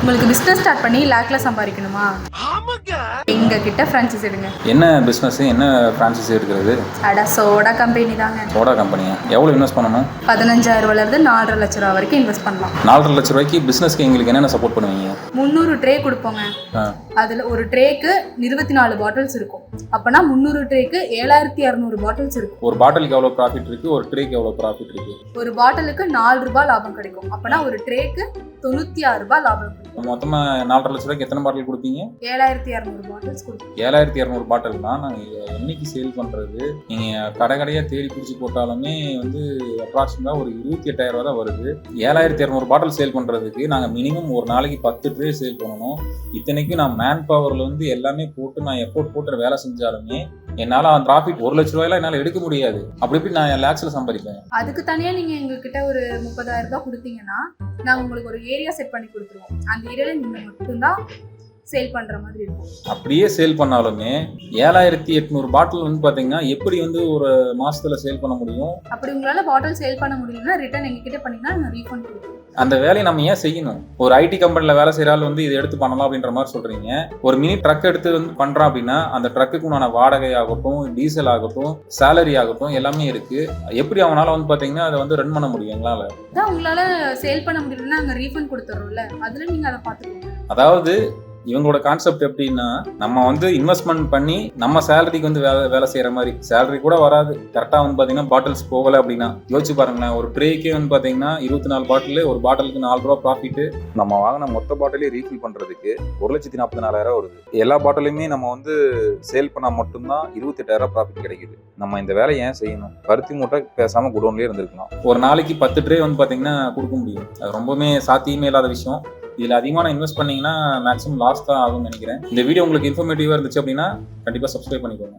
உங்களுக்கு business start பண்ணி லேக்ல சம்பாதிக்கணுமா? எங்க கிட்ட ஃப்ரான்ச்சைஸ் எடுங்க. என்ன பிஸ்னஸ், என்ன ஃப்ரான்ச்சைஸி எடுக்கிறது? அட சோடா கம்பெனி தாங்க. சோடா கம்பெனியா? எவ்வளோ இன்வெஸ்ட் பண்ணணும்? 15,000 4.5 லட்ச ரூபா வரைக்கும் இன்வெஸ்ட் பண்ணலாம். 4.5 லட்ச ரூபாய்க்கு பிஸ்னஸ்க்கு எங்களுக்கு என்னென்ன சப்போர்ட் பண்ணுவீங்க? 300 ட்ரே கொடுப்போங்க. அதில் ஒரு ட்ரேக்கு 24 பாட்டில்ஸ் இருக்கும். அப்போனா 300 ட்ரேக்கு 7,200 பாட்டில்ஸ் இருக்கும். ஒரு பாட்டிலுக்கு எவ்வளோ ப்ராஃபிட் இருக்குது, ஒரு ட்ரேக்கு எவ்வளோ ப்ராஃபிட் இருக்குது? ஒரு பாட்டிலுக்கு 4 ரூபாய் லாபம் கிடைக்கும். அப்போனா ஒரு ட்ரேக்கு 96 ரூபாய் லாபம் கிடைக்கும். மொத்தமாக 4.5 லட்ச ரூபாய்க்கு எத்தனை பாட்டில் கொடுப்பீங்க? 7,200 பாட்டில்ஸ் கொடுப்போம். 7,200 பாட்டில் தான் நாங்கள் என்னைக்கு சேல் பண்ணுறது? நீங்கள் கடையாக தேடி பிடிச்சி போட்டாலுமே வந்து அப்ராக்சிமேட்டாக ஒரு 28,000 ரூபா தான் வருது. 7,200 பாட்டில் சேல் பண்ணுறதுக்கு நாங்கள் மினிமம் ஒரு நாளைக்கு 10 ட்ரே சேல் பண்ணணும். இத்தனைக்கும் நான் மேன் பவரில் வந்து எல்லாமே போட்டு நான் எஃபோர்ட் போட்டு வேலை செஞ்சாலுமே என்னால் அந்த ப்ராஃபிட் 1 லட்ச ரூபாயில என்னால் எடுக்க முடியாது. அப்படி எப்படி நான் லேக்ஸில் சம்பாதிப்பேன்? அதுக்கு தனியாக நீங்கள் எங்ககிட்ட ஒரு 30,000 ரூபாய் கொடுத்தீங்கன்னா நாங்கள் உங்களுக்கு ஒரு ஏரியா செட் பண்ணி கொடுத்துருவோம். அந்த ஏரியாவில் நீங்கள் மட்டும்தான் சேல் பண்ணுற மாதிரி இருக்கும். அப்படியே சேல் பண்ணாலுமே 7,800 பாட்டில் வந்து பார்த்தீங்கன்னா எப்படி வந்து ஒரு மாதத்தில் சேல் பண்ண முடியும்? அப்படி உங்களால் பாட்டில் சேல் பண்ண முடியலன்னா ரிட்டர்ன் எங்ககிட்ட பண்ணிங்கன்னா நான் ரீஃபண்ட் கொடுப்போம். அந்த வேலையை நம்ம ஏன் செய்யணும்? ஒரு ஐடி கம்பெனியில் வேலை செய்கிறாலும் வந்து இதை எடுத்து பண்ணலாம் அப்படின்ற மாதிரி சொல்கிறீங்க. ஒரு மினி ட்ரக் எடுத்து வந்து பண்ணுறோம் அப்படின்னா அந்த ட்ரக்குக்கு உண்டான வாடகை ஆகட்டும், டீசல் ஆகட்டும், சேலரி ஆகட்டும் எல்லாமே இருக்குது. எப்படி அவனால் வந்து பார்த்தீங்கன்னா அதை வந்து ரன் பண்ண முடியும் எங்களால்? அதான் உங்களால் சேல் பண்ண முடியலன்னா நாங்கள் ரீஃபண்ட் கொடுத்துட்றோம்ல, அதில் நீங்கள் அதை பார்த்துக்கோங்க. அதாவது இவங்களோட கான்செப்ட் எப்படின்னா, நம்ம வந்து இன்வெஸ்ட்மெண்ட் பண்ணி நம்ம சேலரிக்கு வந்து வேலை செய்கிற மாதிரி, சேலரி கூட வராது. கரெக்டாக வந்து பார்த்தீங்கன்னா பாட்டில்ஸ் போகலை அப்படின்னா யோசிச்சு பாருங்களேன். ஒரு ட்ரேக்கே வந்து பார்த்தீங்கன்னா 24 பாட்டில், ஒரு பாட்டிலுக்கு 4 ரூபா ப்ராஃபிட்டு. நம்ம வாங்கின மொத்த பாட்டிலே ரீஃபில் பண்ணுறதுக்கு 1,44,000 வருது. எல்லா பாட்டிலுமே நம்ம வந்து சேல் பண்ணால் மட்டும்தான் 28,000 ப்ராஃபிட் கிடைக்குது. நம்ம இந்த வேலையை ஏன் செய்யணும்? பருத்தி மூட்டை பேசாமல் குடோன்லேயே இருந்திருக்கலாம். ஒரு நாளைக்கு 10 ட்ரே வந்து பார்த்தீங்கன்னா கொடுக்க முடியும். அது ரொம்பவுமே சாத்தியமே இல்லாத விஷயம். இதில் அதிகமாக இன்வெஸ்ட் பண்ணிங்கன்னா மேக்ஸிமம் லாஸ் தான் ஆகும்னு நினைக்கிறேன். இந்த வீடியோ உங்களுக்கு இன்ஃபர்மேட்டிவாக இருந்துச்சு அப்படின்னா கண்டிப்பாக சப்ஸ்கிரைப் பண்ணிக்கோங்க.